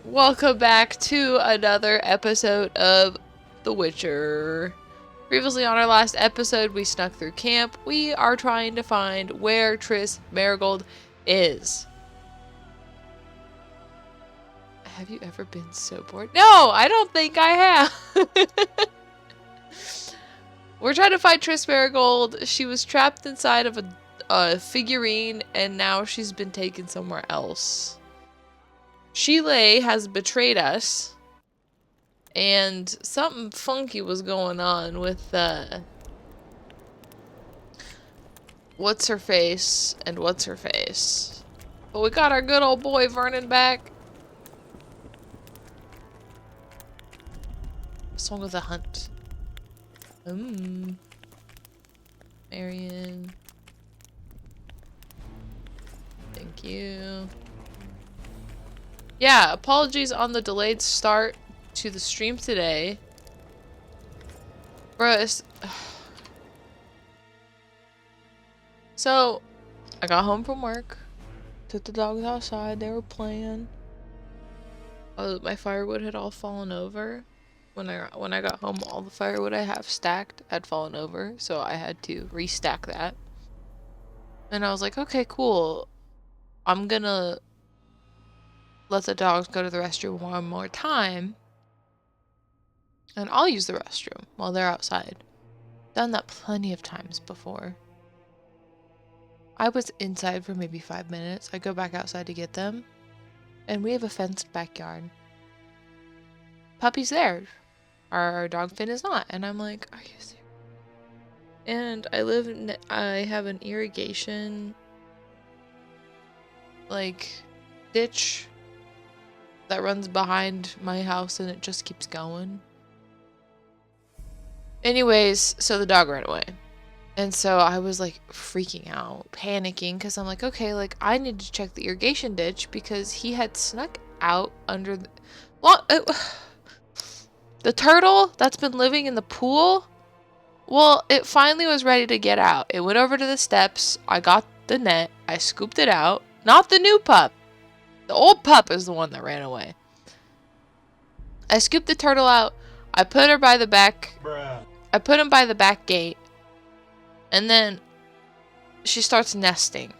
Welcome back to another episode of The Witcher. Previously on our last episode, we snuck through camp. We are trying to find where Triss Merigold is. Have you ever been so bored? No, I don't think I have. We're trying to find Triss Merigold. She was trapped inside of a figurine, and now she's been taken somewhere else. Sheila has betrayed us, and something funky was going on with what's-her-face and what's-her-face. But we got our good old boy Vernon back. Song of the Hunt. Marion. Thank you. Yeah, apologies on the delayed start to the stream today. Bro, so, I got home from work. Took the dogs outside, they were playing. My firewood had all fallen over. When I got home, all the firewood I have stacked had fallen over, so I had to restack that. And I was like, okay, cool. I'm gonna let the dogs go to the restroom one more time, and I'll use the restroom while they're outside. Done that plenty of times before. I was inside for maybe 5 minutes. I go back outside to get them, and we have a fenced backyard. Puppy's there. Our dog Finn is not. And I'm like, are you serious? And I have an irrigation, like, ditch that runs behind my house, and it just keeps going. Anyways, so the dog ran away. And so I was like freaking out, panicking, because I'm like, okay, like I need to check the irrigation ditch because he had snuck out under the turtle that's been living in the pool. Well, it finally was ready to get out. It went over to the steps. I got the net. I scooped it out. Not the new pup. The old pup is the one that ran away. I scooped the turtle out. I put her by the back. I put him by the back gate. And then she starts nesting.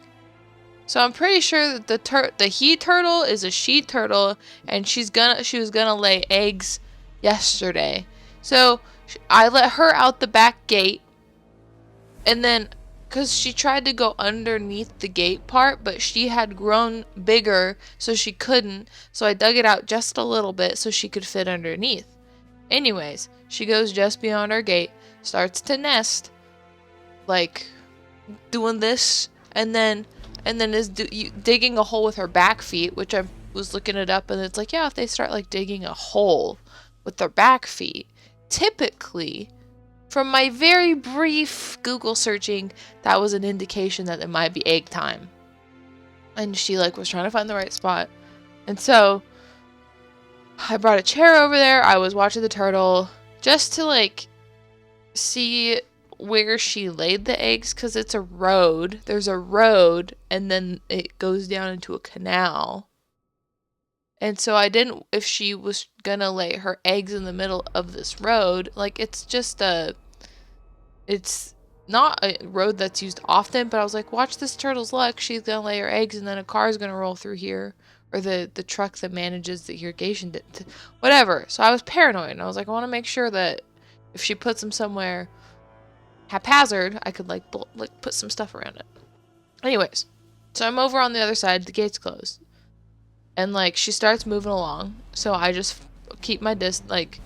So I'm pretty sure that the he turtle is a she turtle, and she was gonna lay eggs yesterday. So I let her out the back gate, and then because she tried to go underneath the gate part, but she had grown bigger, so she couldn't. So I dug it out just a little bit so she could fit underneath. Anyways, she goes just beyond our gate, starts to nest, like doing this, and then is digging a hole with her back feet, which I was looking it up, and it's like, yeah, if they start like digging a hole with their back feet, typically, from my very brief Google searching, that was an indication that it might be egg time. And she like was trying to find the right spot, and so I brought a chair over there. I was watching the turtle just to like see where she laid the eggs, because it's a road. There's a road, and then it goes down into a canal. And so I didn't, if she was gonna lay her eggs in the middle of this road, like it's not a road that's used often, but I was like, watch this turtle's luck. She's gonna lay her eggs, and then a car is gonna roll through here, or the truck that manages the irrigation, whatever. So I was paranoid, and I was like, I want to make sure that if she puts them somewhere haphazard, I could like put some stuff around it. Anyways, so I'm over on the other side, the gate's closed, and like she starts moving along, so I just keep my distance. Like,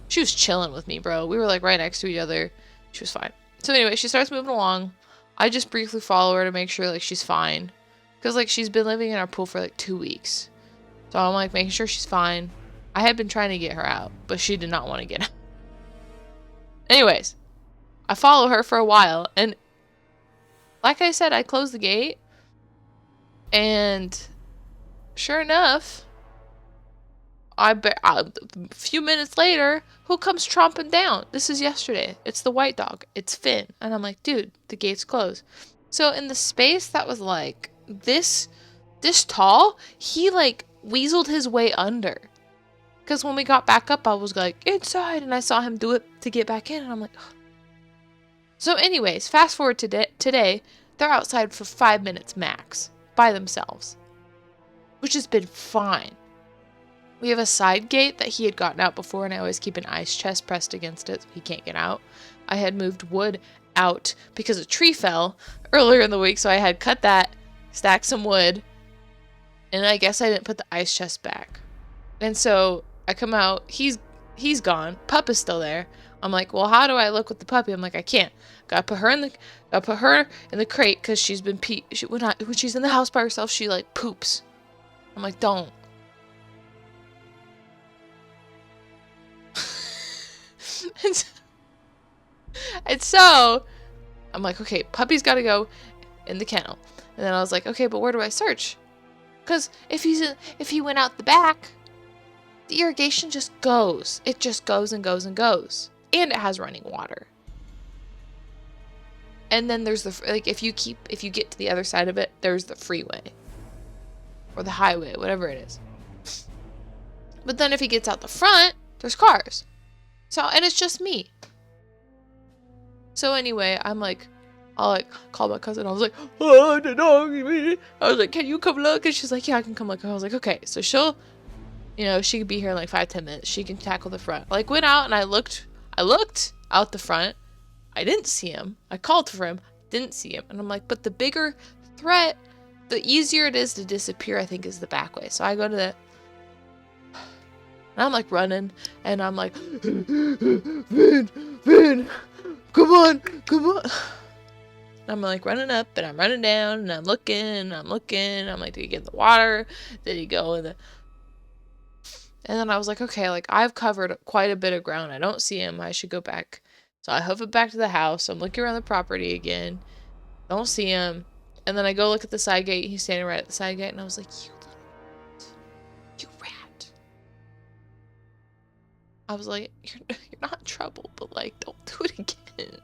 she was chilling with me, bro. We were like right next to each other. She was fine. So anyway, she starts moving along. I just briefly follow her to make sure like she's fine, because like she's been living in our pool for like 2 weeks, so I'm like making sure she's fine. I had been trying to get her out, but she did not want to get out. Anyways, I follow her for a while, and like I said, I close the gate, and sure enough, a few minutes later, who comes tromping down? This is yesterday. It's the white dog. It's Finn. And I'm like, dude, the gate's closed. So in the space that was like this This tall, he like weaseled his way under. Because when we got back up, I was like, inside, and I saw him do it to get back in, and I'm like, ugh. So anyways, fast forward to today, they're outside for 5 minutes max, by themselves, which has been fine. We have a side gate that he had gotten out before, and I always keep an ice chest pressed against it so he can't get out. I had moved wood out because a tree fell earlier in the week, so I had cut that, stacked some wood, and I guess I didn't put the ice chest back. And so I come out, he's gone, Pup is still there. I'm like, well, how do I look with the puppy? I'm like, I can't. Gotta put her in the crate because she's been when she's in the house by herself, she like poops. I'm like, don't. and so I'm like, okay, puppy's gotta go in the kennel. And then I was like, okay, but where do I search? Because if he went out the back, the irrigation just goes. It just goes and goes and goes. And it has running water. And then there's if you get to the other side of it, there's the freeway. Or the highway, whatever it is. But then if he gets out the front, there's cars. So, and it's just me. So anyway, I'll like call my cousin. I was like, oh, the dog. I was like, can you come look? And she's like, yeah, I can come look. I was like, okay. So she could be here in like 5-10 minutes. She can tackle the front. Like went out and I looked out the front. I didn't see him. I called for him. Didn't see him. And I'm like, but the bigger threat, the easier it is to disappear, I think, is the back way. So I go to and I'm like running and I'm like, Vin, come on. I'm like running up and I'm running down and I'm looking. I'm like, did he get in the water? Did he go in the... And then I was like, okay, like I've covered quite a bit of ground. I don't see him. I should go back. So I hoof it back to the house. I'm looking around the property again. Don't see him. And then I go look at the side gate. He's standing right at the side gate. And I was like, you rat. I was like, you're not in trouble, but like, don't do it again.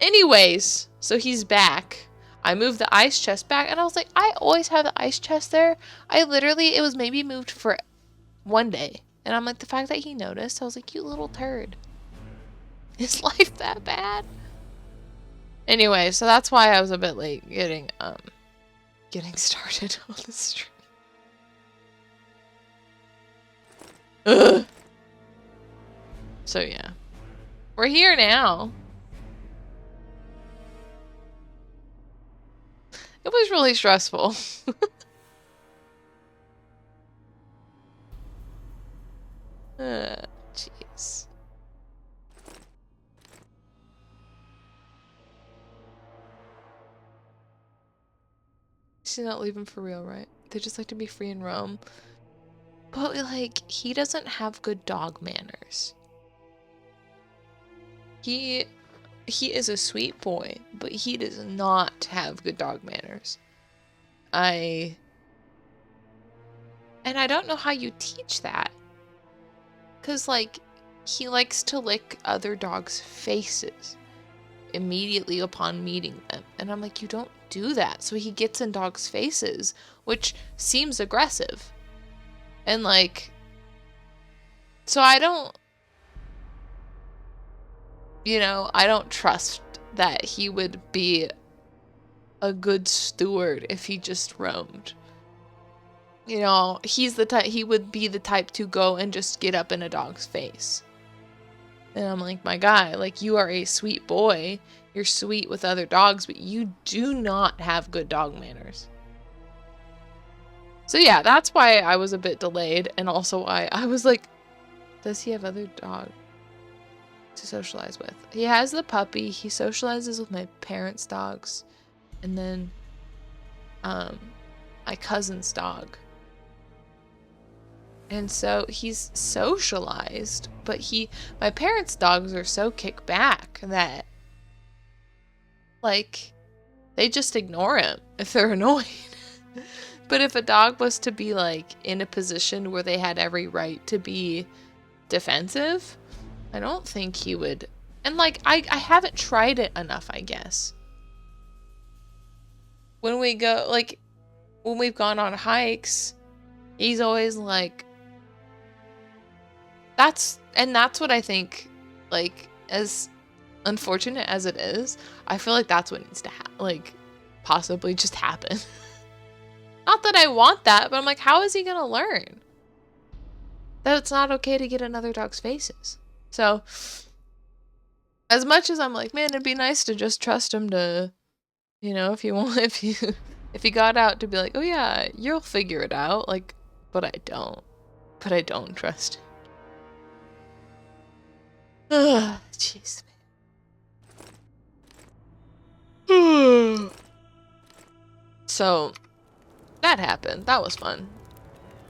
Anyways, so he's back. I moved the ice chest back. And I was like, I always have the ice chest there. It was maybe moved for one day. And I'm like, the fact that he noticed, I was like, you little turd. Is life that bad? Anyway, so that's why I was a bit late getting started on the stream. Ugh. So yeah. We're here now. It was really stressful. Jeez. She's not leaving for real, right? They just like to be free and roam. But, like, he doesn't have good dog manners. He is a sweet boy, but he does not have good dog manners. And I don't know how you teach that. Because, like, he likes to lick other dogs' faces immediately upon meeting them. And I'm like, you don't do that. So he gets in dogs' faces, which seems aggressive. And, like, so I don't trust that he would be a good steward if he just roamed. You know, he would be the type to go and just get up in a dog's face. And I'm like, my guy, like, you are a sweet boy. You're sweet with other dogs, but you do not have good dog manners. So yeah, that's why I was a bit delayed, and also why I was like, does he have other dogs to socialize with? He has the puppy. He socializes with my parents' dogs, and then my cousin's dog. And so he's socialized, but my parents' dogs are so kick back that, like, they just ignore him if they're annoyed. But if a dog was to be, like, in a position where they had every right to be defensive, I don't think he would. And, like, I haven't tried it enough, I guess. When we go, like, when we've gone on hikes, he's always like, that's what I think, like, as unfortunate as it is, I feel like that's what needs to like, possibly just happen. Not that I want that, but I'm like, how is he gonna learn that it's not okay to get another dog's faces? So, as much as I'm like, man, it'd be nice to just trust him to, you know, if he got out to be like, oh yeah, you'll figure it out, like, but I don't trust him. Ugh, jeez, man. So, that happened. That was fun.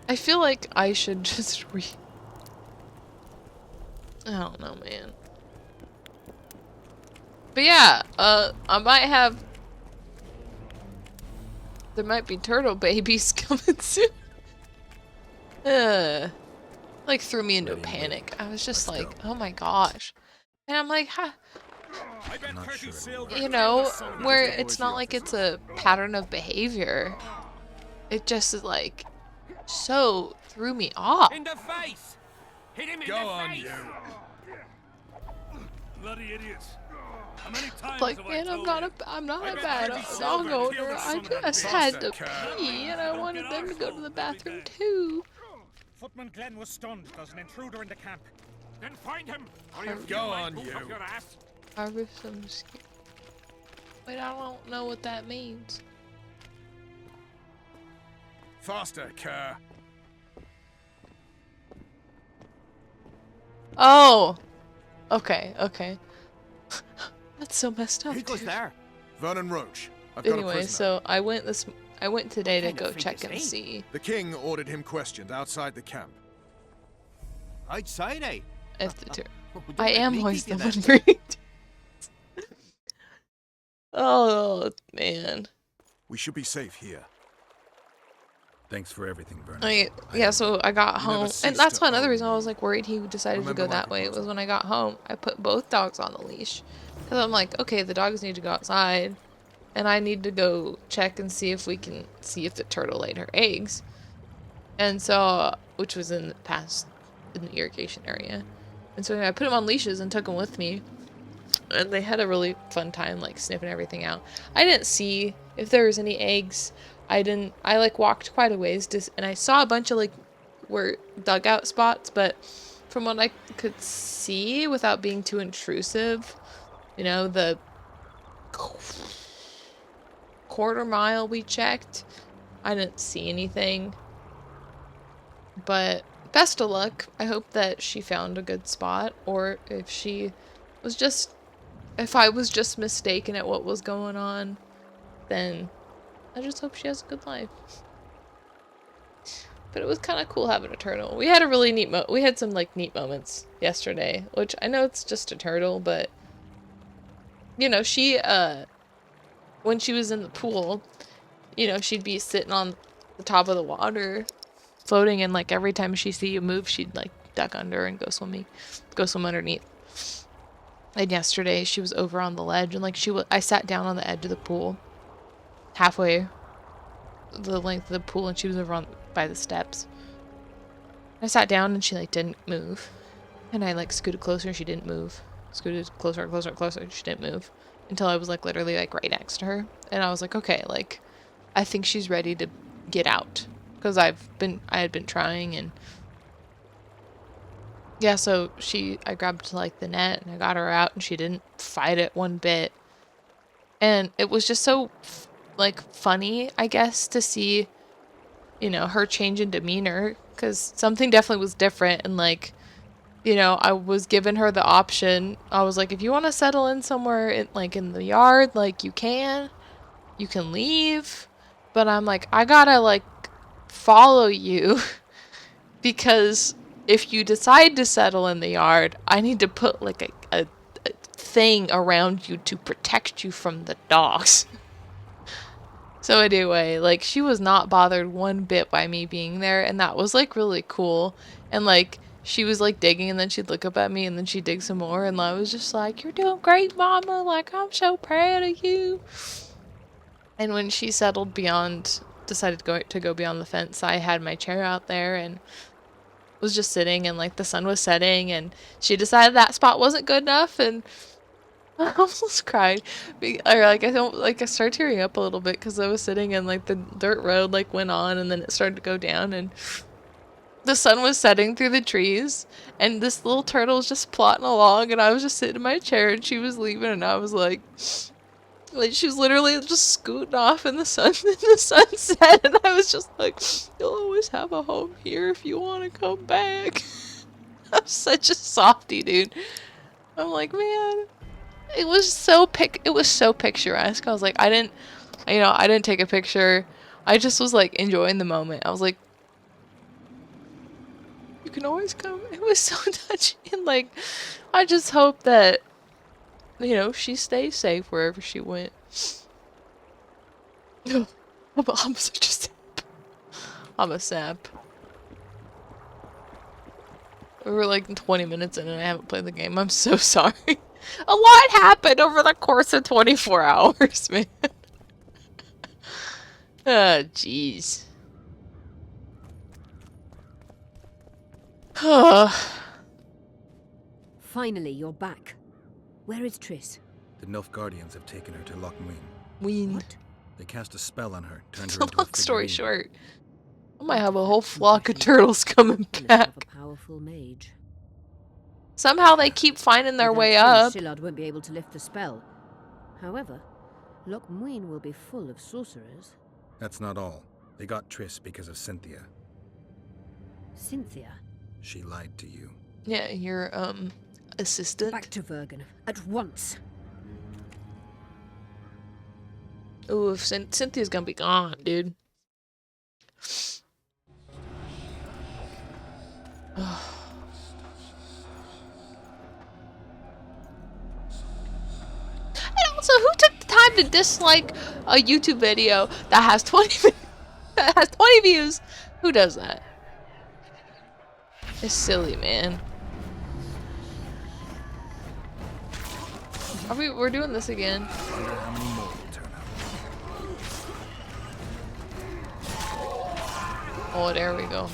I feel like I should just I don't know, man. But yeah, I might have... There might be turtle babies coming soon. Like, threw me into a panic. I was just like, oh my gosh. And I'm like, huh? You know, where it's not like it's a pattern of behavior. It just is like, so threw me off. In the face! Hit him in Go the on, face! you. Bloody idiots. How many times Like, have man, I I'm not a bet bad Harry dog Silver owner. killed the I son of a just bitch. had to Bastard. pee, and I wanted them to go to the bathroom too. Footman Glenn was stunned. There's an intruder in the camp. Then find him! Or you Go on, boot you. up your ass. Harvest some skin. Wait, I don't know what that means. Faster, cur. Oh! Okay, okay. That's so messed up. Who goes there? Vernon Roach. I've got a Anyway, prisoner. so I went today to What kind go of freak check is and he? see The king ordered him questioned outside the camp. Outside, eh? if the tur- Don't I let am me always keep the you one then. bringing. Oh man. We should be safe here. Thanks for everything, Vernon. Yeah, so I got You never home, ceased and that's to another owe reason I me. was like worried he decided to Remember go my that way. It was proposal. when I got home, I put both dogs on the leash, because I'm like, okay, the dogs need to go outside, and I need to go check and see if the turtle laid her eggs, and so, which was in the irrigation area, and so I put them on leashes and took them with me, and they had a really fun time, like, sniffing everything out. I didn't see if there was any eggs. I like walked quite a ways and I saw a bunch of like dugout spots, but from what I could see without being too intrusive, you know, the quarter mile we checked, I didn't see anything. But best of luck. I hope that she found a good spot, or if I was just mistaken at what was going on, then I just hope she has a good life. But it was kind of cool having a turtle. We had a really neat we had some like neat moments yesterday, which I know it's just a turtle, but you know, she when she was in the pool, you know, she'd be sitting on the top of the water, floating, and like every time she see you move, she'd like duck under and go swim underneath. And yesterday she was over on the ledge, and like I sat down on the edge of the pool, halfway the length of the pool, and she was over by the steps. I sat down and she like didn't move, and I like scooted closer and she didn't move. Scooted closer and closer and closer and she didn't move until I was like literally like right next to her, and I was like, okay, like I think she's ready to get out, because I had been trying. And yeah, so I grabbed like the net and I got her out, and she didn't fight it one bit, and it was just so like funny, I guess, to see, you know, her change in demeanor, because something definitely was different. And like, you know, I was giving her the option. I was like, if you want to settle in somewhere in the yard, like you can leave, but I'm like, I gotta like follow you because if you decide to settle in the yard, I need to put like a thing around you to protect you from the dogs. So anyway, like, she was not bothered one bit by me being there, and that was like really cool. And like, she was like digging, and then she'd look up at me, and then she'd dig some more, and I was just like, you're doing great, mama, like, I'm so proud of you. And when she settled beyond decided to go beyond the fence. I had my chair out there and was just sitting, and like the sun was setting, and she decided that spot wasn't good enough, and I almost cried. Or like I started tearing up a little bit because I was sitting and like the dirt road like went on, and then it started to go down, and the sun was setting through the trees, and this little turtle was just plodding along, and I was just sitting in my chair, and she was leaving, and I was like she was literally just scooting off in the sunset, and I was just like, you'll always have a home here if you want to come back. I'm such a softie, dude. I'm like, man, it was so picturesque. I was like, I didn't take a picture. I just was like enjoying the moment. I was like, you can always come. It was so touching. And like, I just hope that, you know, she stays safe wherever she went. I'm such a sap. I'm a sap. We were like 20 minutes in and I haven't played the game. I'm so sorry. A lot happened over the course of 24 hours, man. Oh, jeez. Finally, you're back. Where is Triss? The Nilfgaardians have taken her to Loch Muin. Wean. What? They cast a spell on her, turned her So into a long story figurine. short, I might have a whole flock of turtles coming Image of back. a powerful mage. Somehow they keep finding their Without way him, up. Shillard won't be able to lift the spell. However, Loch Muin will be full of sorcerers. That's not all. They got Triss because of Cynthia. Cynthia, She lied to you. Yeah, your assistant. back to Vergen at once. Ooh, Cynthia's gonna be gone, dude. And also, who took the time to dislike a YouTube video that has 20 views? Who does that? It's silly, man. We're doing this again. Wonder how many more will turn up. Oh, there we go.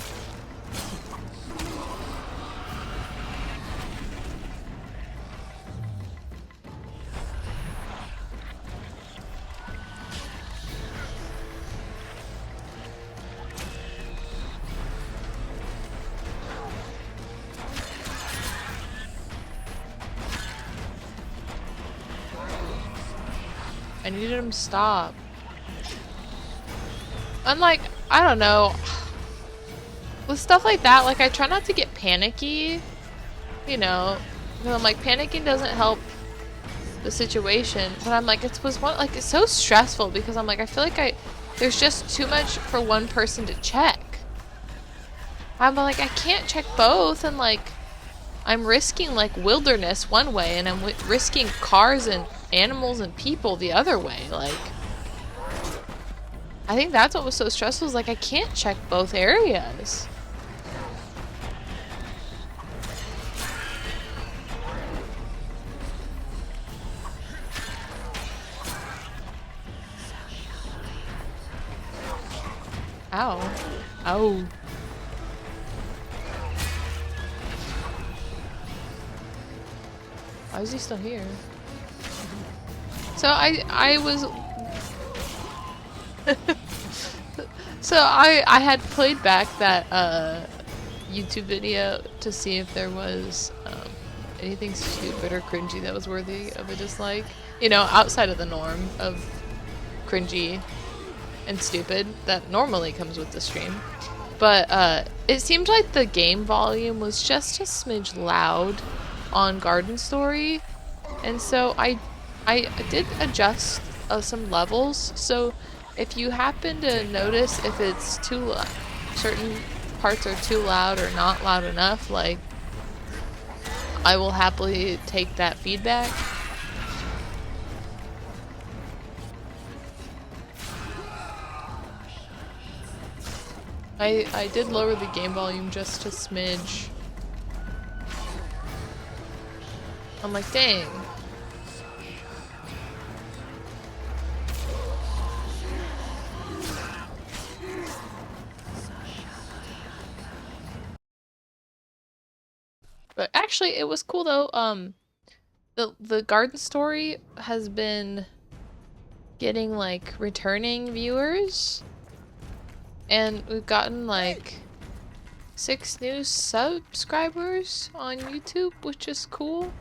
I needed him to stop. Unlike, I don't know, with stuff like that, like I try not to get panicky, you know, because I'm like, panicking doesn't help the situation, but I'm like, it's so stressful because I'm like, I feel like there's just too much for one person to check. I'm like, I can't check both, and like, I'm risking like wilderness one way, and I'm risking cars and animals and people the other way. Like, I think that's what was so stressful, is like I can't check both areas. Ow. Ow. Why is he still here? So I was so I had played back that YouTube video to see if there was anything stupid or cringy that was worthy of a dislike. You know, outside of the norm of cringy and stupid that normally comes with the stream. But it seemed like the game volume was just a smidge loud on Garden Story, and so I did adjust some levels. So if you happen to notice if it's too loud, certain parts are too loud or not loud enough, like, I will happily take that feedback. I did lower the game volume just a smidge. I'm like, dang. But actually, it was cool though. The garden story has been getting like returning viewers, and we've gotten like 6 new subscribers on YouTube, which is cool.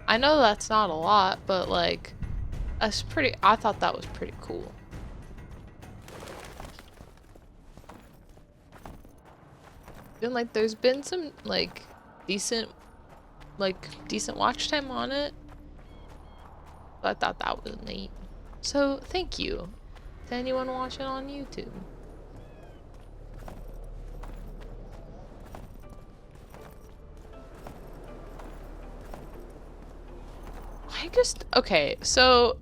I know that's not a lot, but like that's pretty. I thought that was pretty cool. And like there's been some like decent watch time on it. So I thought that was neat. So thank you to anyone watching on YouTube. Okay, so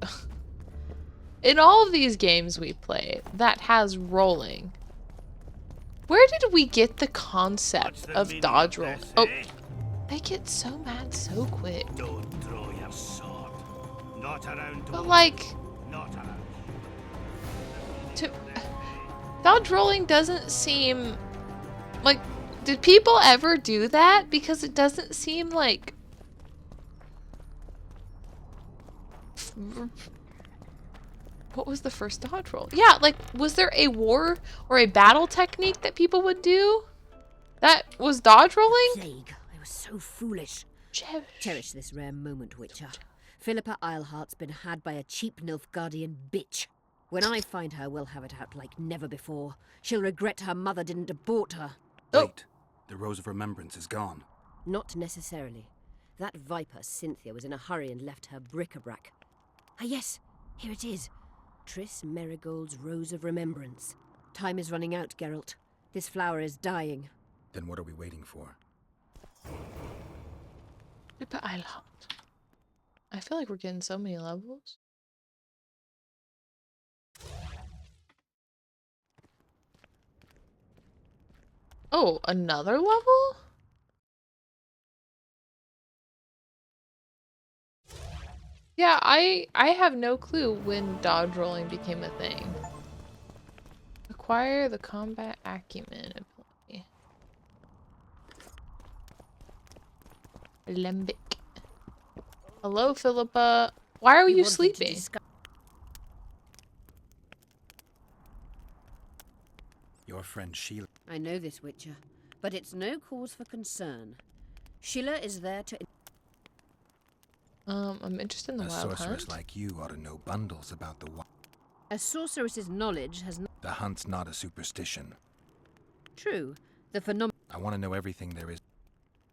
in all of these games we play that has rolling, where did we get the concept of dodge roll? Oh, they get so mad so quick. Don't draw your sword. Not around. But like, Not around. dodge rolling doesn't seem like. Did people ever do that? Because it doesn't seem like. What was the first dodge roll? Yeah, like, was there a war or a battle technique that people would do? That was dodge rolling? Plague, I was so foolish. Cherish this rare moment, Witcher. Philippa Eilhart's been had by a cheap Nilfgaardian bitch. When I find her, we'll have it out like never before. She'll regret her mother didn't abort her. Oh. Wait. The Rose of Remembrance is gone. Not necessarily. That viper, Cynthia, was in a hurry and left her bric-a-brac. Ah yes, here it is. Triss Merigold's Rose of Remembrance. Time is running out, Geralt. This flower is dying. Then what are we waiting for? Philippa Eilhart. I feel like we're getting so many levels. Oh, another level? Yeah, I have no clue when dodge rolling became a thing. Acquire the combat acumen ability. Lembic. Hello, Philippa. Why are you wanted to sleeping? Your friend Sheila. I know this, Witcher, but it's no cause for concern. Sheila is there to... I'm interested in the A wild sorceress hunt. like you ought to know bundles about the A sorceress's knowledge has not... The hunt's not a superstition. True. The phenomenon... I want to know everything there is.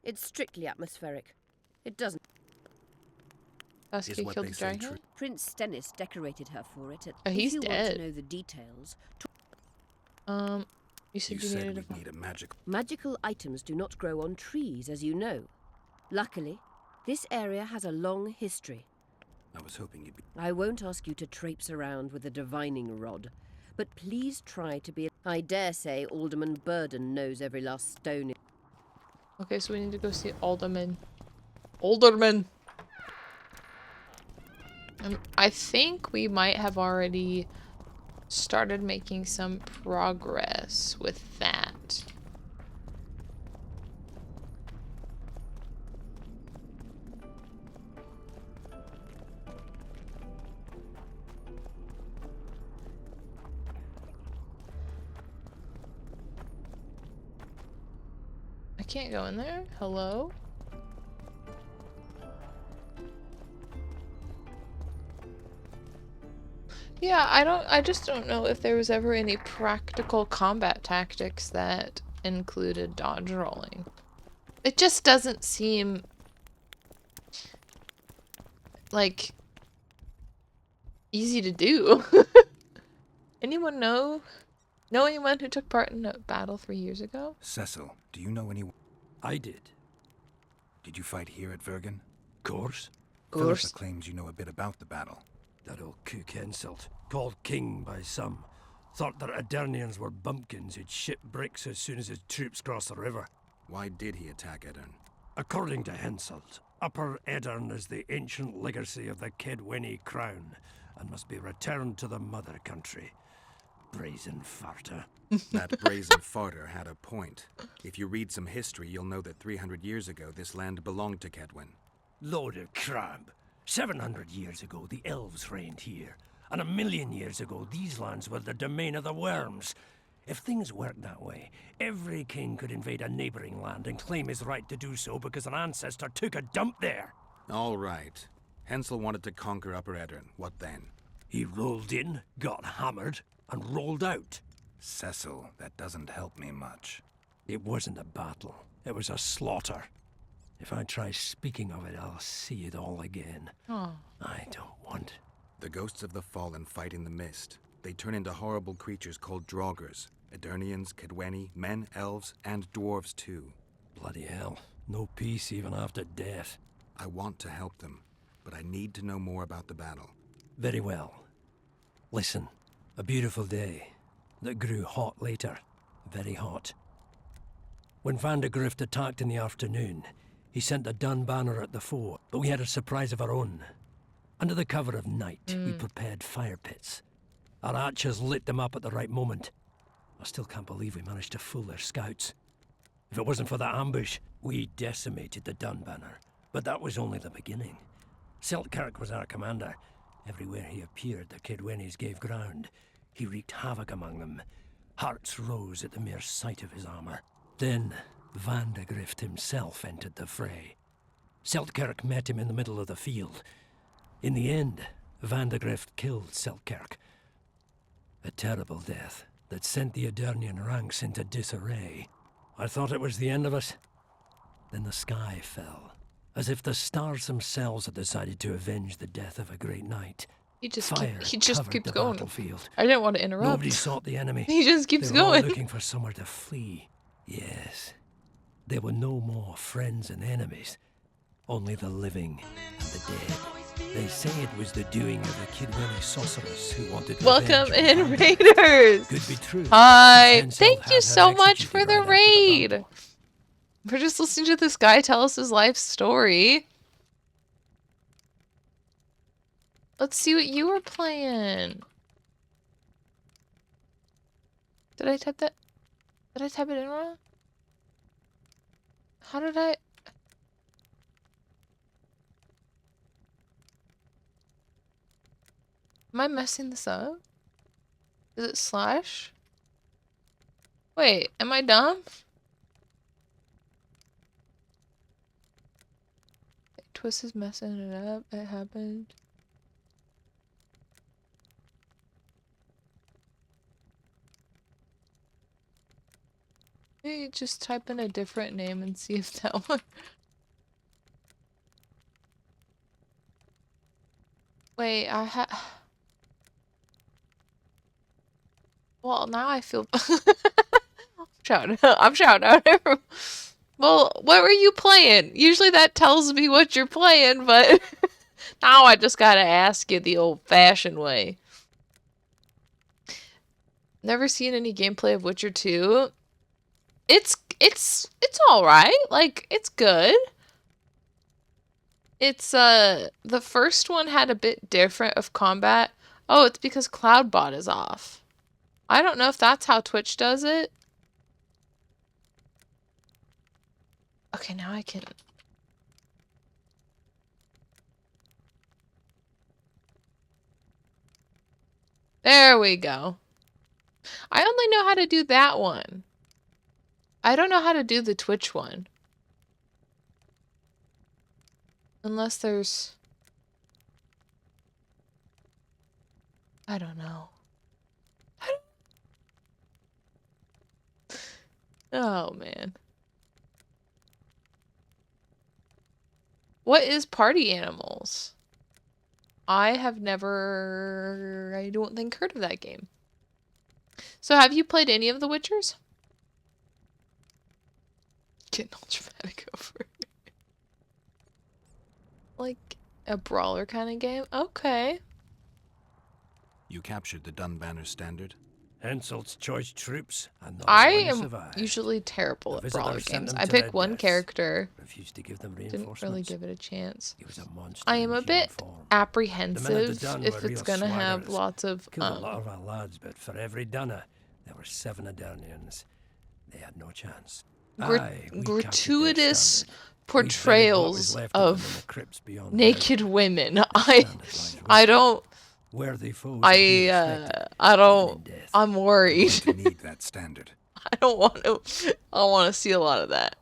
It's strictly atmospheric. It doesn't... Saskia what killed they the say dragon? true? Prince Stennis decorated her for it. Oh, he's if you want dead. to know the details... You said You you said needed we'd need a magic. Magical items do not grow on trees, as you know. Luckily, this area has a long history. I was hoping you'd be. I won't ask you to traipse around with a divining rod, but please try to be... I dare say Alderman Burden knows every last stone. Okay, so we need to go see Alderman. Alderman! I think we might have already started making some progress with that. I can't go in there? Hello? Yeah, I just don't know if there was ever any practical combat tactics that included dodge rolling. It just doesn't seem like easy to do. Anyone know anyone who took part in a battle 3 years ago? Cecil, do you know anyone? I did. Did you fight here at Vergen? Course. Philippa claims you know a bit about the battle. That old cook insult. Called king by some. Thought that Adernians were bumpkins who'd ship bricks as soon as his troops crossed the river. Why did he attack Edirn? According to Henselt, Upper Edirn is the ancient legacy of the Kedwenny crown and must be returned to the mother country. Brazen farter. That brazen farter had a point. If you read some history, you'll know that 300 years ago this land belonged to Kedwen. Load of crab. 700 years ago, the elves reigned here. And 1,000,000 years ago, these lands were the domain of the worms. If things worked that way, every king could invade a neighboring land and claim his right to do so because an ancestor took a dump there. All right. Hensel wanted to conquer Upper Eddern. What then? He rolled in, got hammered, and rolled out. Cecil, that doesn't help me much. It wasn't a battle. It was a slaughter. If I try speaking of it, I'll see it all again. Oh. I don't want. The ghosts of the fallen fight in the mist. They turn into horrible creatures called Draugrs. Eternians, Kedweni, men, elves, and dwarves too. Bloody hell. No peace even after death. I want to help them, but I need to know more about the battle. Very well. Listen. A beautiful day that grew hot later. Very hot. When Vandegrift attacked in the afternoon, he sent a dun banner at the fort, but we had a surprise of our own. Under the cover of night, we prepared fire pits. Our archers lit them up at the right moment. I still can't believe we managed to fool their scouts. If it wasn't for that ambush, we decimated the dun banner. But that was only the beginning. Seltkirk was our commander. Everywhere he appeared, the Kedwenis gave ground. He wreaked havoc among them. Hearts rose at the mere sight of his armor. Then, Vandegrift himself entered the fray. Seltkirk met him in the middle of the field. In the end, Vandegrift killed Seltkirk. A terrible death that sent the Eternian ranks into disarray. I thought it was the end of us. Then the sky fell, as if the stars themselves had decided to avenge the death of a great knight. He just Fire covered keeps the going. battlefield. I didn't want to interrupt. Nobody sought the enemy. He just keeps They were all going. looking for somewhere to flee. Yes. There were no more friends and enemies. Only the living and the dead. They say it was the doing of the Kidwelly sorcerers who wanted Welcome revenge in, on Vandegrift. Raiders! Could be true. Hi! Hensel Thank had you her so much executed for the right after raid! battle. We're just listening to this guy tell us his life story. Let's see what you were playing. Did I type that? Did I type it in wrong? How did I? Am I messing this up? Is it slash? Wait, am I dumb? Twist is messing it up. It happened. Maybe just type in a different name and see if that one. Wait, Well, now I feel. I'm shouting out. Well, what were you playing? Usually that tells me what you're playing, but now I just gotta ask you the old-fashioned way. Never seen any gameplay of Witcher 2. It's all right. Like, it's good. It's the first one had a bit different of combat. Oh, it's because Cloudbot is off. I don't know if that's how Twitch does it. Okay, now I can. There we go. I only know how to do that one. I don't know how to do the Twitch one. Unless there's... I don't know. Oh, man. What is Party Animals? I have never, I don't think, heard of that game. So have you played any of the Witchers? Getting all dramatic over it. Like a brawler kind of game? Okay. You captured the Dunbanner standard? Hensel's choice troops, and not I one am survived. usually terrible The at visitor brawler sent games. them I to pick their one deaths. character. Refused to give them Didn't reinforcements. really give it a chance. He was a monster. I am in a human bit form. apprehensive Dun if were it's real gonna have swaggerers. lots of Killed a lot of our lads, but for every Dunner, there were 7 Eternians. They had no chance. Aye, we captured their gratuitous standard. We buried what was portrayals left of them in of the crypts beyond naked Hell. women. The standard lies I with don't. worthy foes would be respected, I even in don't. death. I'm Going worried. to need that standard. I don't want to. I don't want to see a lot of that.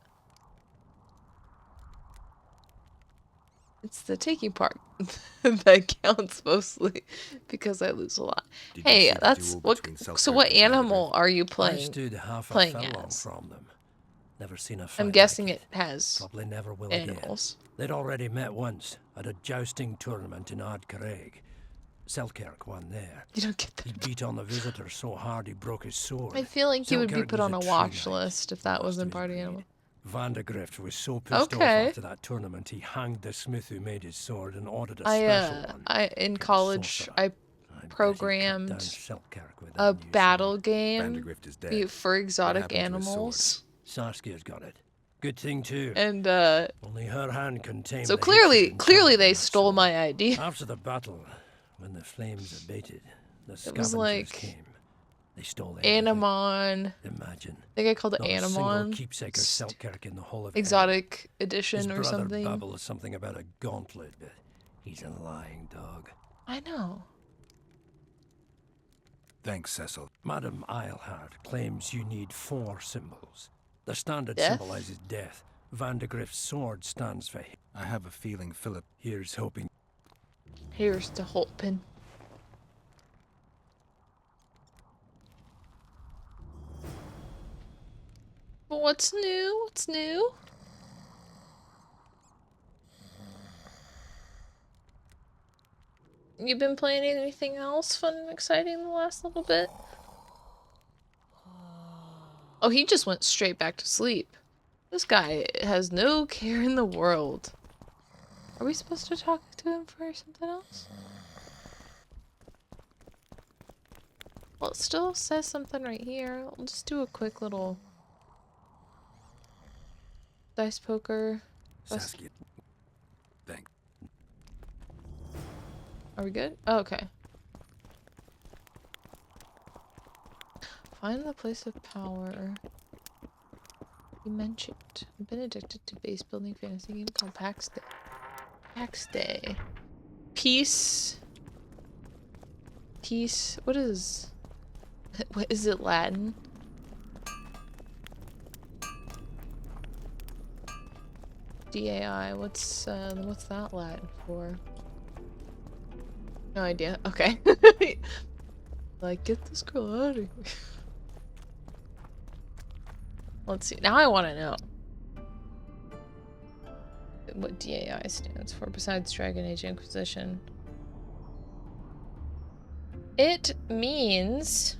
It's the taking part that counts mostly because I lose a lot. Did you Hey, see the that's duel what. between So Selkirk what and Vanderbilt? animal are you I playing? stood half a playing furlong as? from them. Never seen a fight I'm like guessing it has Probably never will again. animals. They'd already met once at a jousting tournament in Ardcarreg. Selkirk won there. You don't get He that. beat on the visitor so hard he broke his sword. I feel like you would be Selkirk put was on a tree watch knight, list if that last wasn't of his part of the breed. animal. Vandergrift was so pissed Okay. off after that tournament he hanged the smith who made his sword and ordered a I special one. in for the college sorcerer. I I bet he cut programmed down Selkirk with a that new battle sword. game Vandergrift is dead. for exotic happened to his sword? animals, Saskia's got it. Good thing too. and Only her hand can tame so the clearly hatred clearly inside they that stole sword. my idea. After the battle, when the flames abated, the It scavengers was like came. They stole everything. Animon. Imagine. I think I called it Not a single Animon. keepsake of Selkirk in the whole of Exotic Hell. edition His or brother something. babbles something about a gauntlet, but he's a lying dog. I know. Thanks, Cecil. Madame Eilhard claims you need 4 symbols. The standard Death? symbolizes death. Vandergrift's sword stands for I have a feeling Philip. here's hoping. Here's the Holtpin. What's new? What's new? You been playing anything else fun and exciting the last little bit? Oh, he just went straight back to sleep. This guy has no care in the world. Are we supposed to talk to him for something else? Well, it still says something right here. I'll just do a quick little dice poker. Saskia. Thanks. Are we good? Oh, okay. Find the place of power. You mentioned. I've been addicted to base building fantasy game called PAX Day. PAX Day. Peace. Peace. What is? What is it? Latin? DAI. What's that Latin for? No idea. Okay. Like, get this girl out of here. Let's see. Now I want to know what DAI stands for besides Dragon Age Inquisition. It means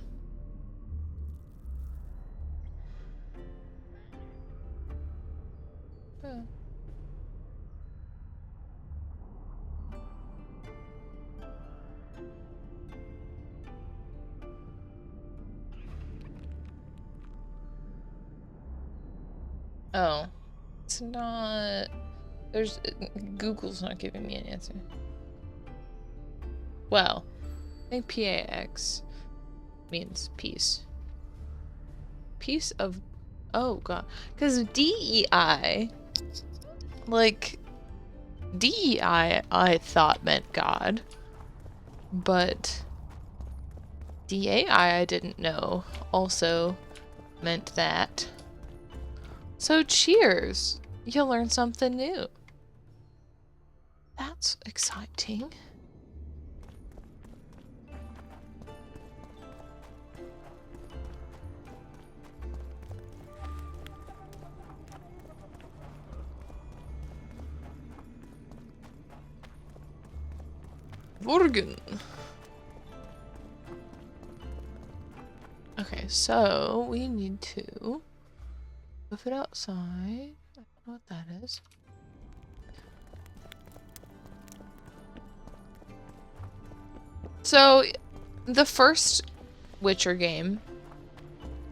oh, it's not. There's Google's not giving me an answer. Well, I think PAX means peace. Peace of. Oh god, because DEI, like DEI, I thought meant God, but DAI I didn't know also meant that. So cheers! You'll learn something new. That's exciting. Vorgen. Okay, so we need to move it outside. I don't know what that is. So, the first Witcher game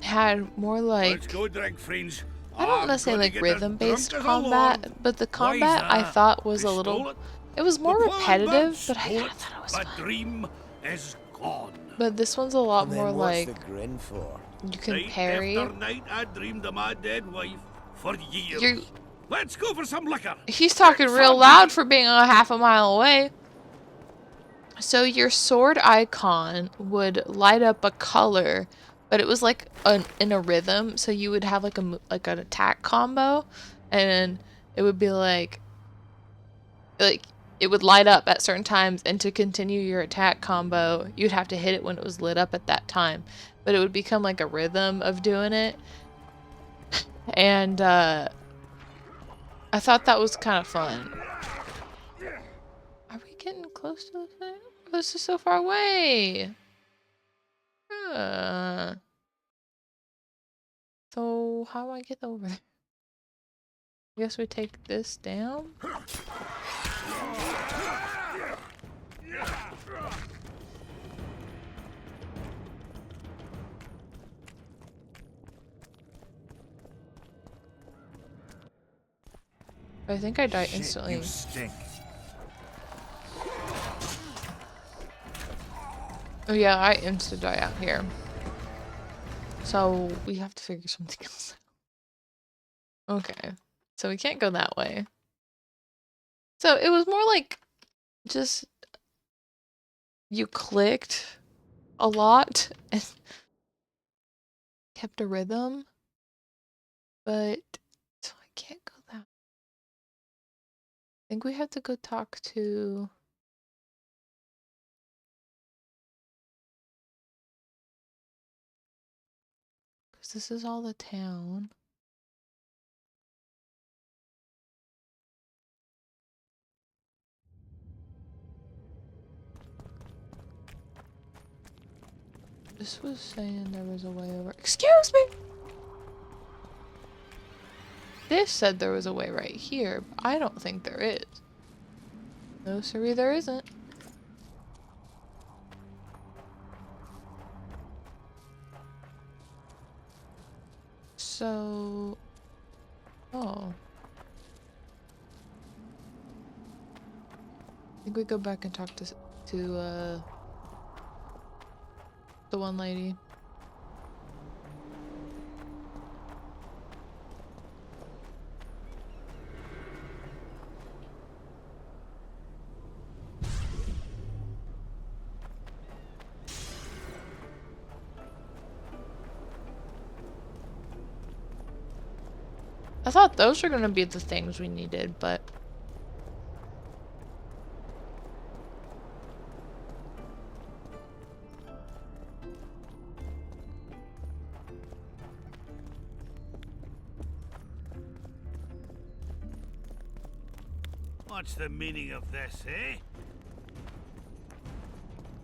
had more like, Let's go drink, friends. I don't want to say like rhythm-based combat, but the combat I thought was a little, it was more repetitive, but I kind of thought it was The fun. dream is gone. But this one's a lot more like the grin for? you can Night parry. after night I dreamed of my dead wife. For years. You're, Let's go for some liquor. he's talking real loud for being a half a mile away. So your sword icon would light up a color, but it was like in a rhythm. So you would have like an attack combo, and it would be like it would light up at certain times, and to continue your attack combo, you'd have to hit it when it was lit up at that time. But it would become like a rhythm of doing it, and I thought that was kind of fun. Are we getting close to the thing? Oh, this is so far away. So how do I get over there? I guess we take this down. I think I die instantly. You stink. Oh yeah, I insta die out here. So we have to figure something else out. Okay. So we can't go that way. So it was more like just you clicked a lot and kept a rhythm. But so I can't go that way. I think we have to go talk to this is all the town. This was saying there was a way over. Excuse me! This said there was a way right here, but I don't think there is. No, siree, there isn't. So... Oh. I think we go back and talk to the one lady. I thought those were gonna be the things we needed, but... What's the meaning of this, eh?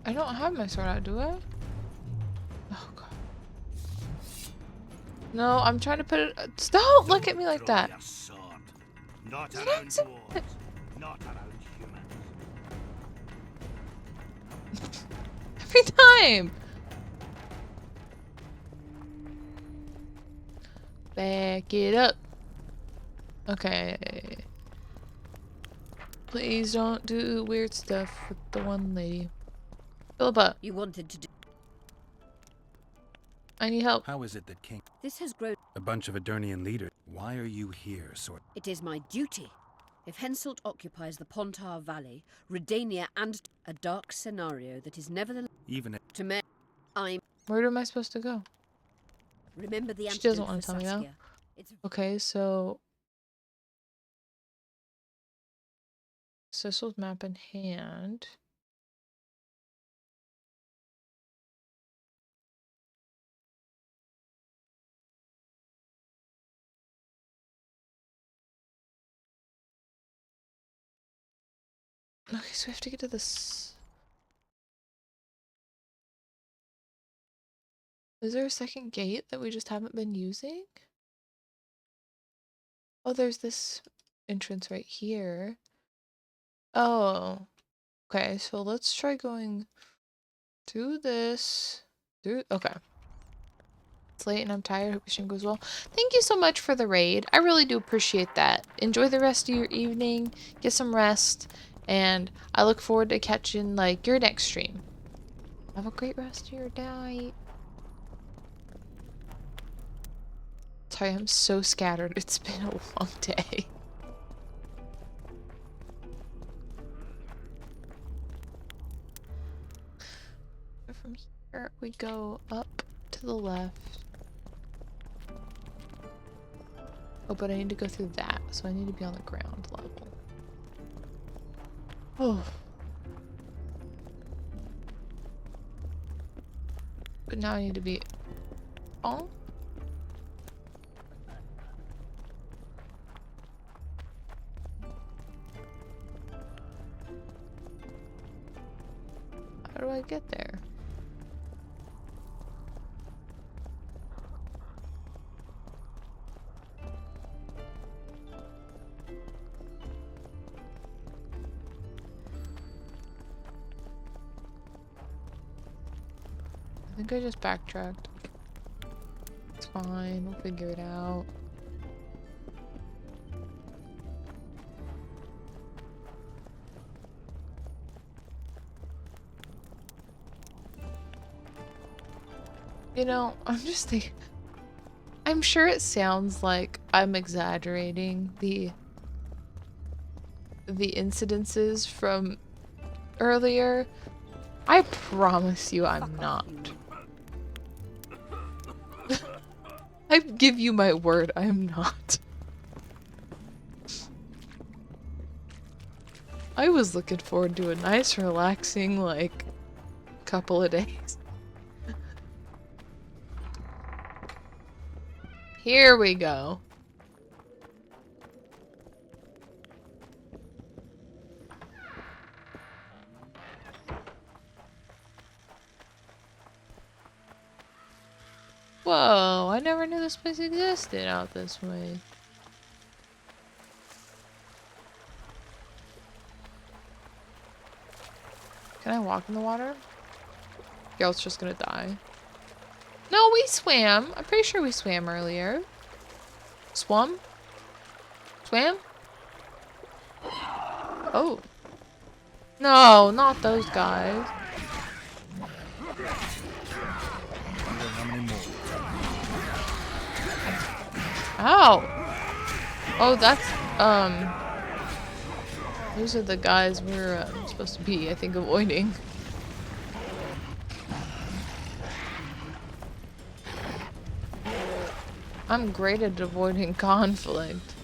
I don't have my sword out, do I? Oh god. No, I'm trying to put it... Don't look at me like Draw that! your sword. Not You around don't say dwarves. Not around humans. Every time! Back it up. Okay. Please don't do weird stuff with the one lady. Philippa, You wanted to do. I need help. How is it that King... This has grown. A bunch of Edirnian leaders. Why are you here, sort? It is my duty. If Henselt occupies the Pontar Valley, Redania, and a dark scenario that is nevertheless Even if... to me, I'm. Where am I supposed to go? Remember the She doesn't antidote wanna for tell me, though. Saskia. It's Okay, so... Cecil's map in hand. Okay, so we have to get to this. Is there a second gate that we just haven't been using? Oh, there's this entrance right here. Oh. Okay, so let's try going through this. Okay. It's late and I'm tired. Hope your stream goes well. Thank you so much for the raid. I really do appreciate that. Enjoy the rest of your evening. Get some rest. And I look forward to catching, like, your next stream. Have a great rest of your night. It's Sorry, I'm so scattered. It's been a long day. From here, we go up to the left. Oh, but I need to go through that, so I need to be on the ground level. Oh. But now I need to be... Oh? How do I get there? I think I just backtracked. It's fine, we'll figure it out. You know, I'm just thinking... I'm sure it sounds like I'm exaggerating the incidences from earlier. I promise you I'm not. I give you my word, I am not. I was looking forward to a nice, relaxing, like, couple of days. Here we go. Whoa, I never knew this place existed out this way. Can I walk in the water? Geralt's just gonna die. No, we swam. I'm pretty sure we swam earlier. Swum? Swam? Oh. No, not those guys. Ow! Oh, that's, those are the guys we're supposed to be, I think, avoiding. I'm great at avoiding conflict.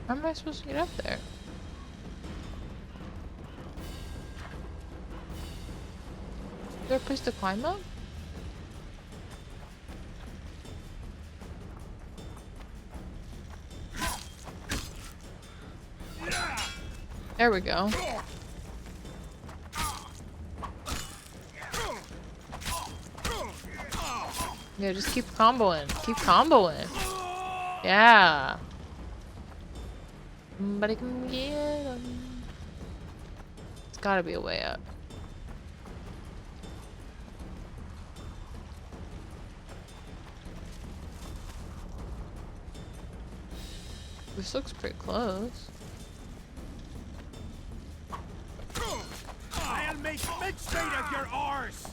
How am I supposed to get up there? Is there a place to climb up? There we go. Yeah, just keep comboing. Keep comboing. Yeah. Somebody can get 'em. It's gotta be a way up. This looks pretty close. I'll make mincemeat of your arse!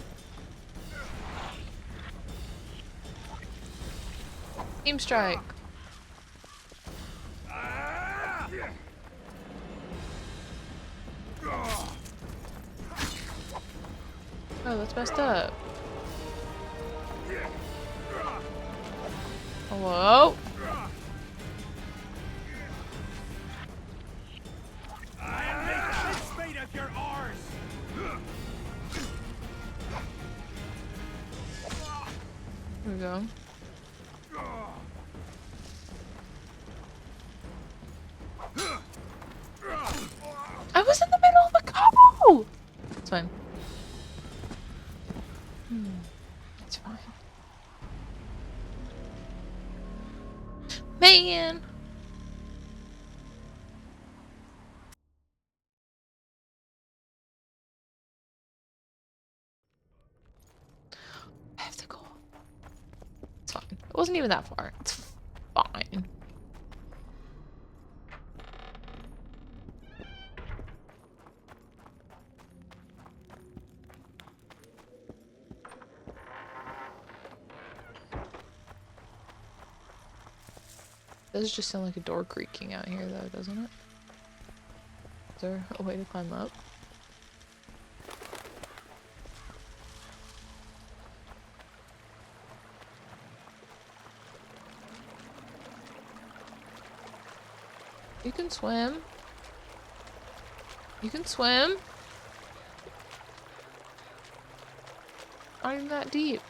Team strike. Oh, that's messed up. Hello? I'll make mincemeat of your arse! Here we go. I was in the middle of a combo! It's fine. It's fine. Man! It wasn't even that far. It's fine. Does just sound like a door creaking out here though, doesn't it? Is there a way to climb up? You can swim. You can swim. Not even that deep.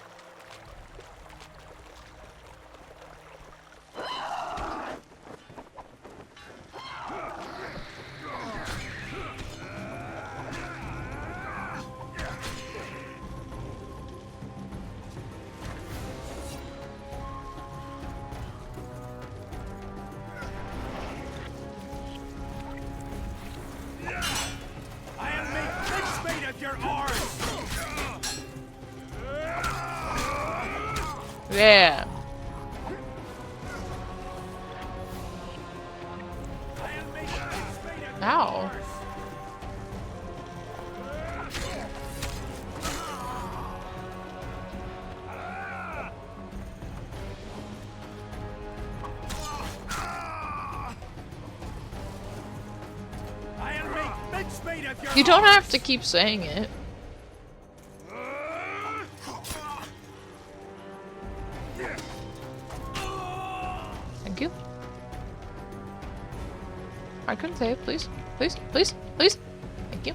Yeah. Ow. You don't have to keep saying it. Thank you. I couldn't say it, please. Please, please, please. Thank you.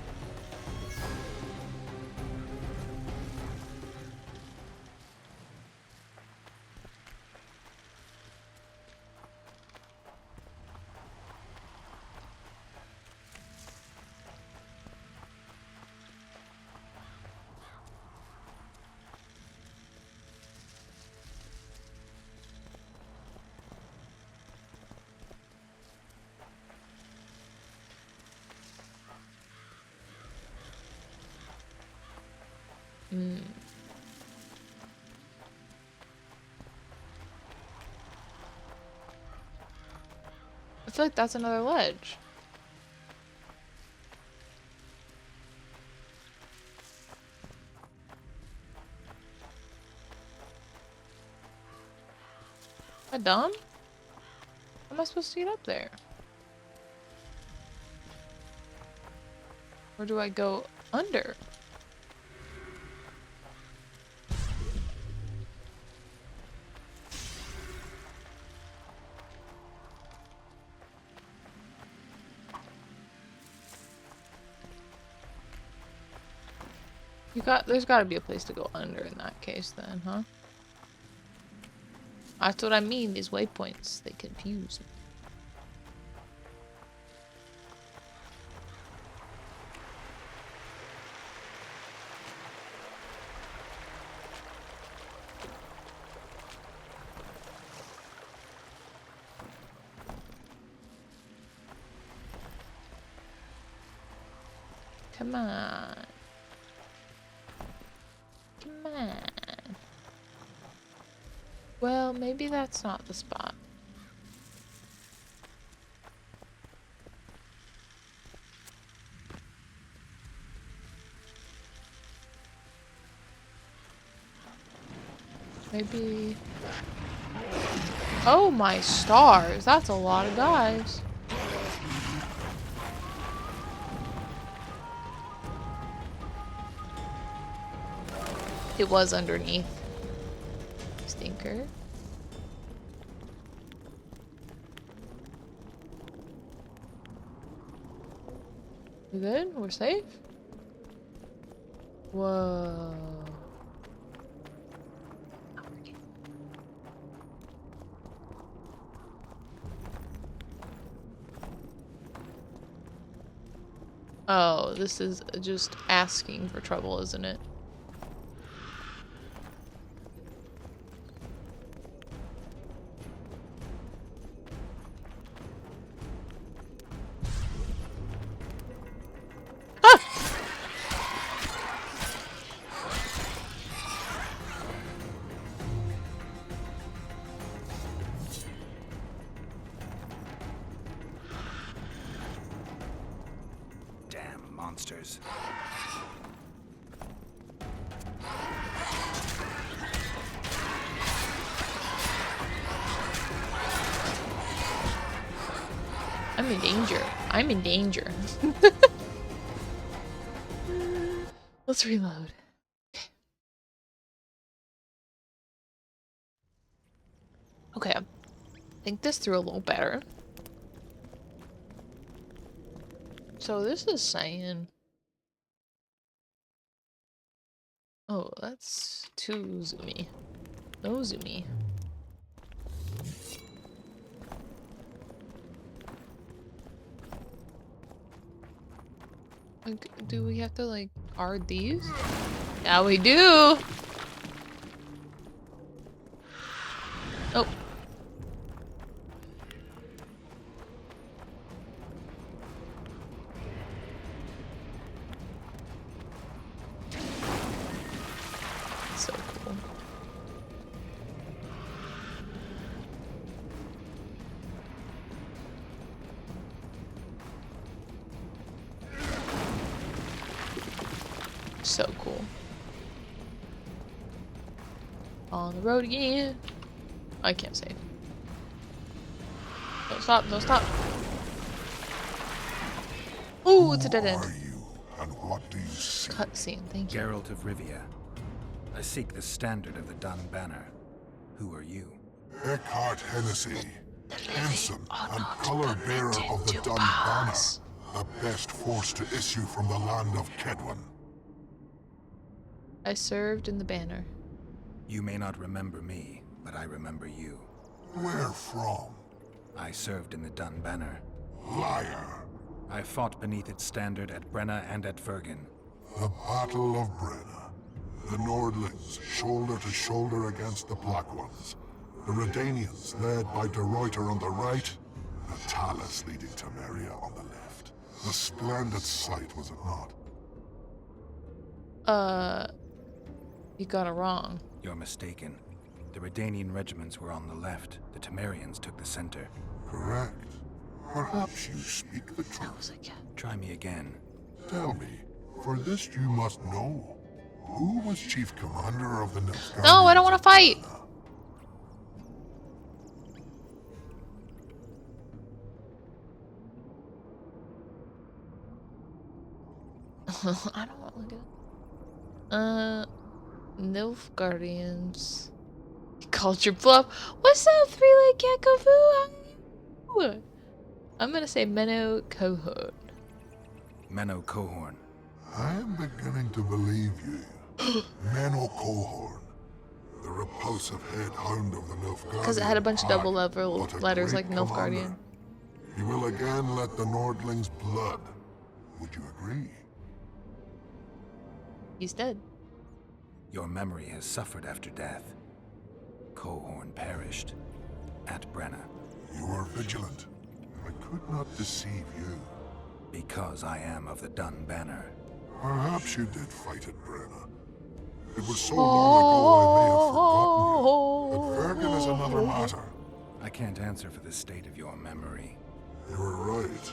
I feel like that's another ledge. Am I dumb? How am I supposed to get up there? Or do I go under? There's gotta be a place to go under in that case then, huh? That's what I mean, these waypoints, they confuse me. Come on. Come on. Well, maybe that's not the spot. Maybe... Oh my stars, that's a lot of guys. It was underneath. Stinker. We good? We're safe? Whoa. Oh, this is just asking for trouble, isn't it? monsters. I'm in danger. I'm in danger. Let's reload. Okay. I think this through a little better. So this is saying... Oh, that's too zoomy. No zoomy. Like, do we have to, like, guard these? Yeah, we do! Oh. So cool. So cool. On the road again. I can't save. Don't stop, don't stop. Ooh, it's a dead end. Who are you, and what do you see? Cutscene, thank you. Geralt of Rivia. I seek the standard of the Dun Banner. Who are you? Eckhart Hennessy, ensign and color bearer of the Dun Banner, the best force to issue from the land of Kedwen. I served in the banner. You may not remember me, but I remember you. Where from? I served in the Dun Banner. Liar. I fought beneath its standard at Brenna and at Vergen. The Battle of Brenna. The Nordlings, shoulder to shoulder against the Black Ones. The Redanians, led by De Ruyter on the right. The Talus leading Temeria on the left. A splendid sight, was it not? You got it wrong. You're mistaken. The Redanian regiments were on the left. The Temerians took the center. Correct. Perhaps you speak the That truth. was a cat. Try me again. Tell me, for this you must know. Who was chief commander of the Nilfgaardians? No, I don't want to fight! I don't want to look at it. Nilfgaardians. Culture bluff. What's up, three-leg gecko foo? How are you? I'm gonna say Menno Cohort. Menno Cohorn. I am beginning to believe you. Menno Cohorn, the repulsive head hound of the Nilfgaardian. Because it had a bunch of double pack, level but a letters great like Nilfgaardian. commander. He will again let the Nordlings blood. Would you agree? He's dead. Your memory has suffered after death. Cohorn perished at Brenna. You are vigilant. I could not deceive you. Because I am of the Dun Banner. Perhaps you did fight at Brenna. It was so long ago I may have forgotten you. But Vergen is another matter. I can't answer for the state of your memory. You are right.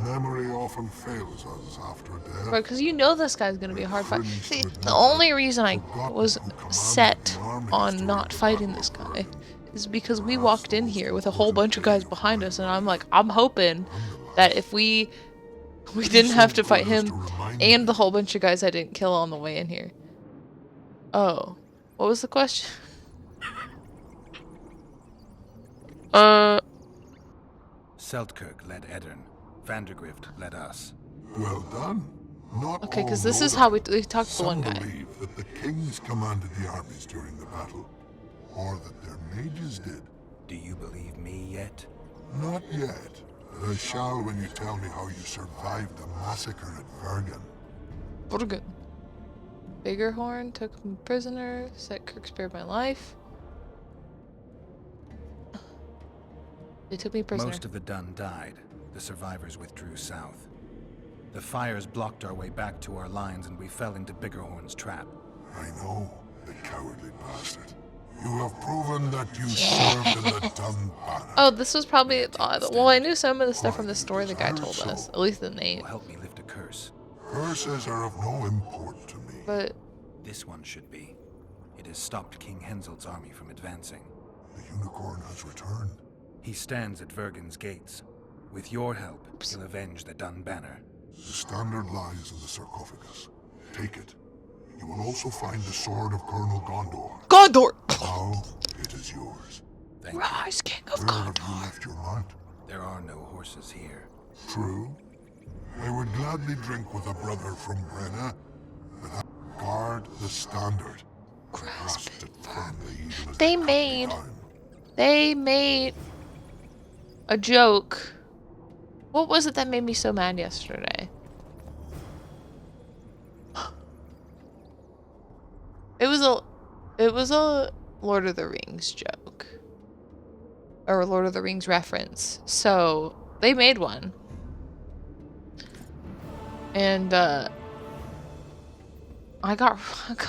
Memory often fails us after death. Right, because you know this guy's gonna be a hard fight. See, the only reason I was set on not fighting this guy is because we walked in here with a whole bunch of guys behind us, and I'm like, I'm hoping that if we didn't have to fight him and the whole bunch of guys I didn't kill on the way in here. Oh, what was the question? Seltkirk led Eddern. Vandergrift led us. Well done. Not Okay, all because this is know how that. we talked to the one Some guy. believe that the kings commanded the armies during the battle, or that their mages did. Do you believe me yet? Not yet. But I shall when you tell me how you survived the massacre at Vergen. Burgen. Biggerhorn took me prisoner. Seltkirk spared my life. They took me prisoner. Most of the Dun died. The survivors withdrew south. The fires blocked our way back to our lines and we fell into Biggerhorn's trap. I know, the cowardly bastard. You have proven that you served in the Dun Banner. Oh, this was probably well, I knew some of the stuff from the story the guy told us. At least the It name. will help me lift a curse. Curses are of no import to me. But This one should be. It has stopped King Henselt's army from advancing. The unicorn has returned. He stands at Vergen's gates. With your help, he'll avenge the Dun Banner. The standard lies in the sarcophagus. Take it. You will also find the sword of Colonel Gondor. Gondor! Now it is yours. Thank you. Rise, King of Where have you Gondor! left your mount? There are no horses here. True. I would gladly drink with a brother from Brenna, but guard the standard. Grasp it firmly even as They the made- time. They made a joke. What was it that made me so mad yesterday? It was a Lord of the Rings joke. Or Lord of the Rings reference. So they made one. And I got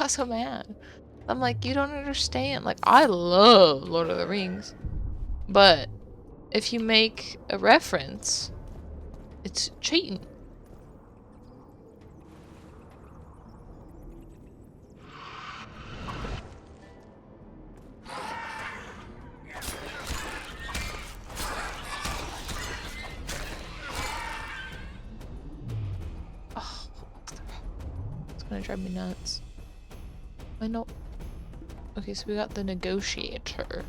so mad. I'm like, you don't understand. Like, I love Lord of the Rings. But if you make a reference, it's cheating. Oh, it's gonna drive me nuts. I know. Okay, so we got the Negotiator,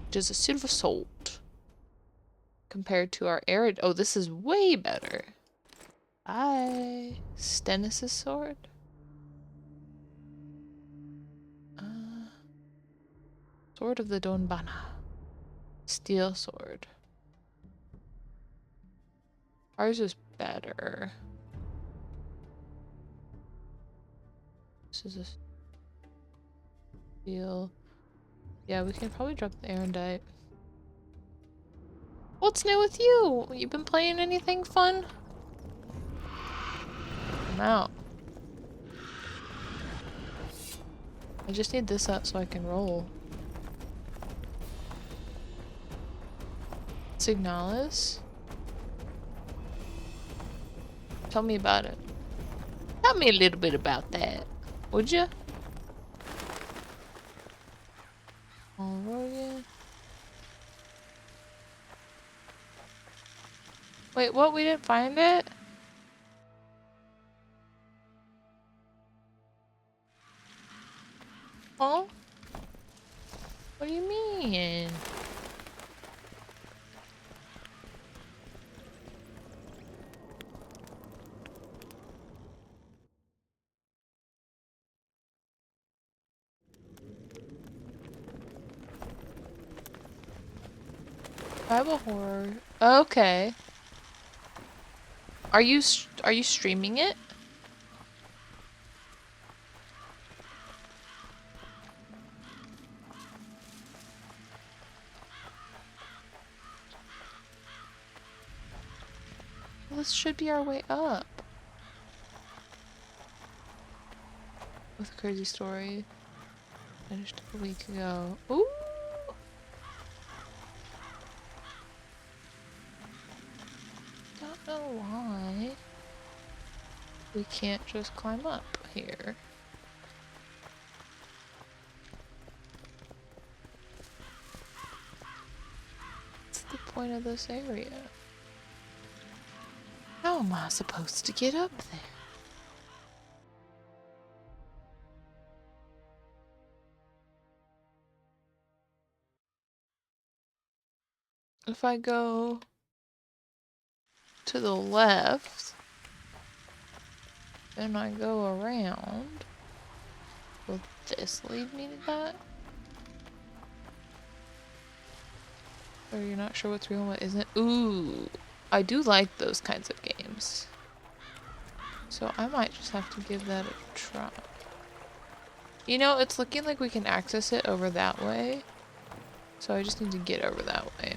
which is a silver sword. Compared to our Arid. Oh, this is way better. Stennis' sword? Sword of the Donbana. Steel sword. Ours is better. This is a steel. Yeah, we can probably drop the Erendite. What's new with you? You been playing anything fun? I'm out. I just need this up so I can roll. Signalis? Tell me about it. Tell me a little bit about that, would you? Alright. Wait, what? We didn't find it? Huh? What do you mean? Bible horror. Okay. Are you streaming it? Well, this should be our way up. With a crazy story. Finished a week ago. Ooh! Don't know why we can't just climb up here. What's the point of this area? How am I supposed to get up there? If I go to the left, then I go around. Will this lead me to that? Or you're not sure what's real and what isn't? Ooh, I do like those kinds of games. So I might just have to give that a try. You know, it's looking like we can access it over that way. So I just need to get over that way.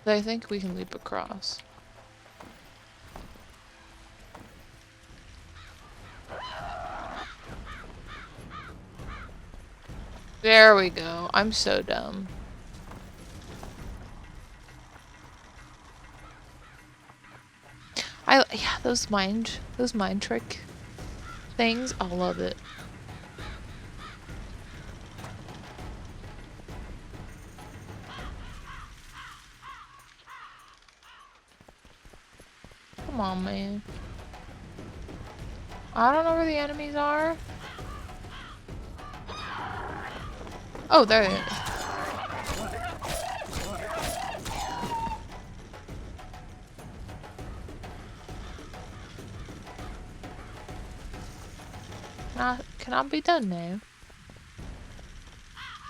But I think we can leap across. There we go. I'm so dumb. Yeah, those mind trick things. I love it. Come on, man. I don't know where the enemies are. Oh, there it is. Can I be done now?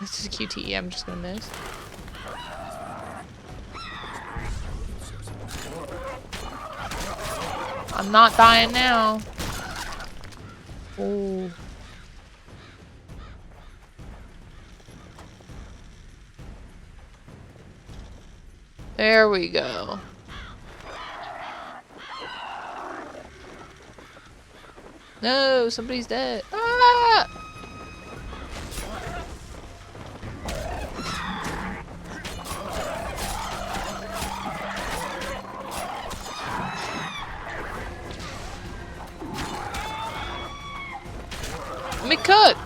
This is a QTE, I'm just gonna miss. I'm not dying now. Oh. There we go. No, somebody's dead. Ah! Let me cook.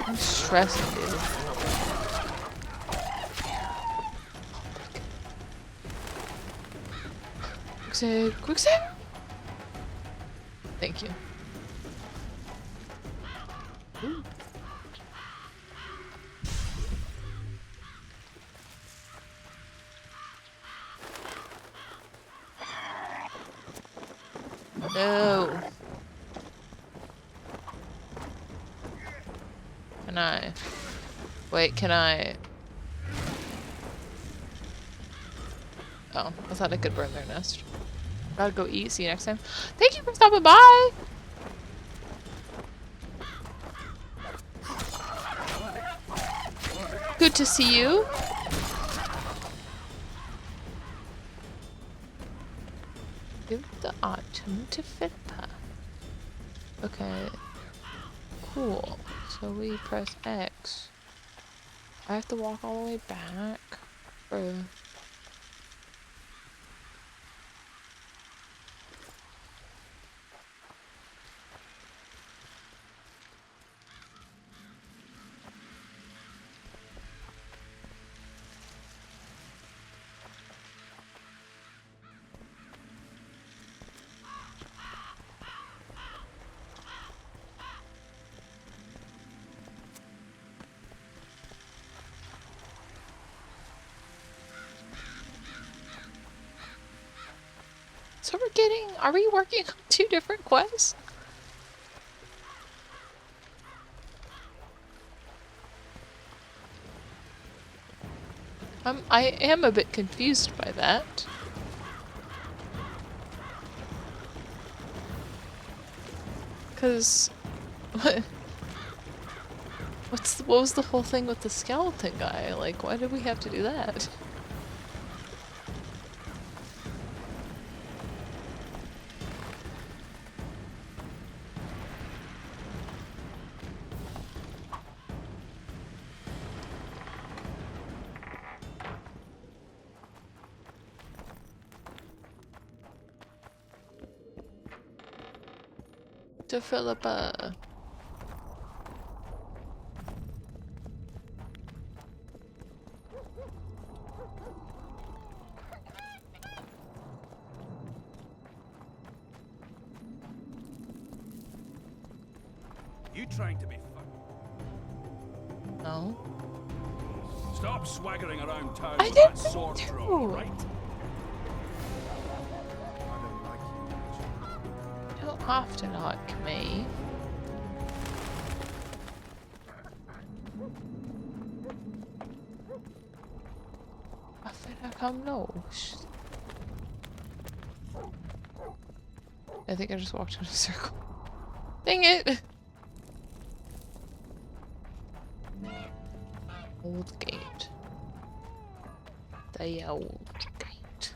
I'm stressing, dude. Quick save, quick save. Thank you. Ooh. No. Can I? Wait, can I? Oh, I thought I could burn their nest. Gotta go eat. See you next time. Thank you for stopping by. Good to see you. Give the item to Philippa. Okay. Cool. So we press X. I have to walk all the way back. Or... So we're getting... Are we working on 2 different quests? I am a bit confused by that. Cause... what was the whole thing with the skeleton guy? Like, why did we have to do that? To Philippa. You trying to be funny? No. Stop swaggering around town I with didn't that sword mean to. draw, right? You don't have to like me. I feel like I'm lost. I think I just walked in a circle. Dang it! Old gate. The old gate.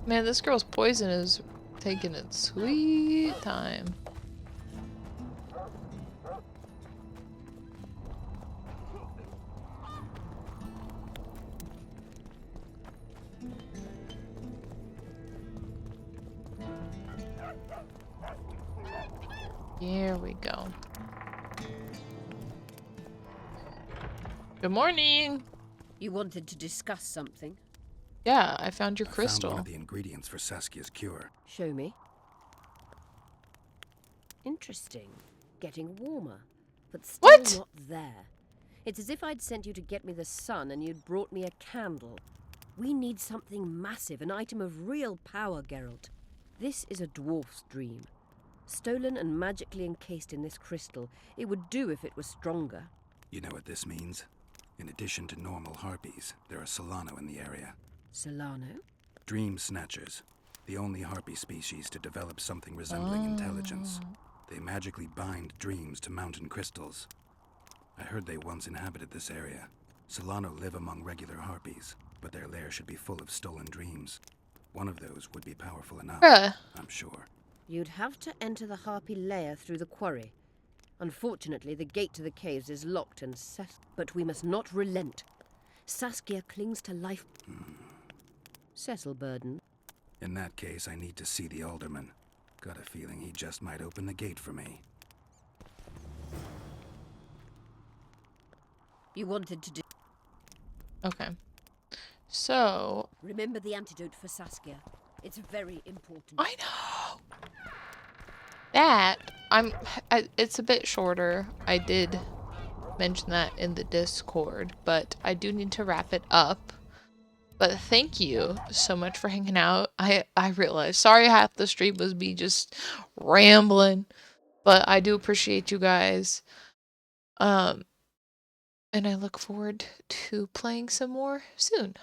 Man, this girl's poison is taking its sweet time. Here we go. Good morning. You wanted to discuss something? Yeah, I found your I found crystal. one of the ingredients for Saskia's cure. Show me. Interesting. Getting warmer. But still What? not there. It's as if I'd sent you to get me the sun and you'd brought me a candle. We need something massive, an item of real power, Geralt. This is a dwarf's dream. Stolen and magically encased in this crystal. It would do if it was stronger. You know what this means? In addition to normal harpies, there are Solano in the area. Solano? Dream Snatchers. The only harpy species to develop something resembling intelligence. They magically bind dreams to mountain crystals. I heard they once inhabited this area. Solano live among regular harpies, but their lair should be full of stolen dreams. One of those would be powerful enough, Bruh. I'm sure. You'd have to enter the harpy lair through the quarry. Unfortunately, the gate to the caves is locked and set. But we must not relent. Saskia clings to life. Cecil Burden. In that case, I need to see the alderman. Got a feeling he just might open the gate for me. You wanted to do... Okay. So, Remember the antidote for Saskia. It's very important. I know. That it's a bit shorter. I did mention that in the Discord, but I do need to wrap it up. But thank you so much for hanging out. I realized, sorry half the stream was me just rambling, but I do appreciate you guys. And I look forward to playing some more soon.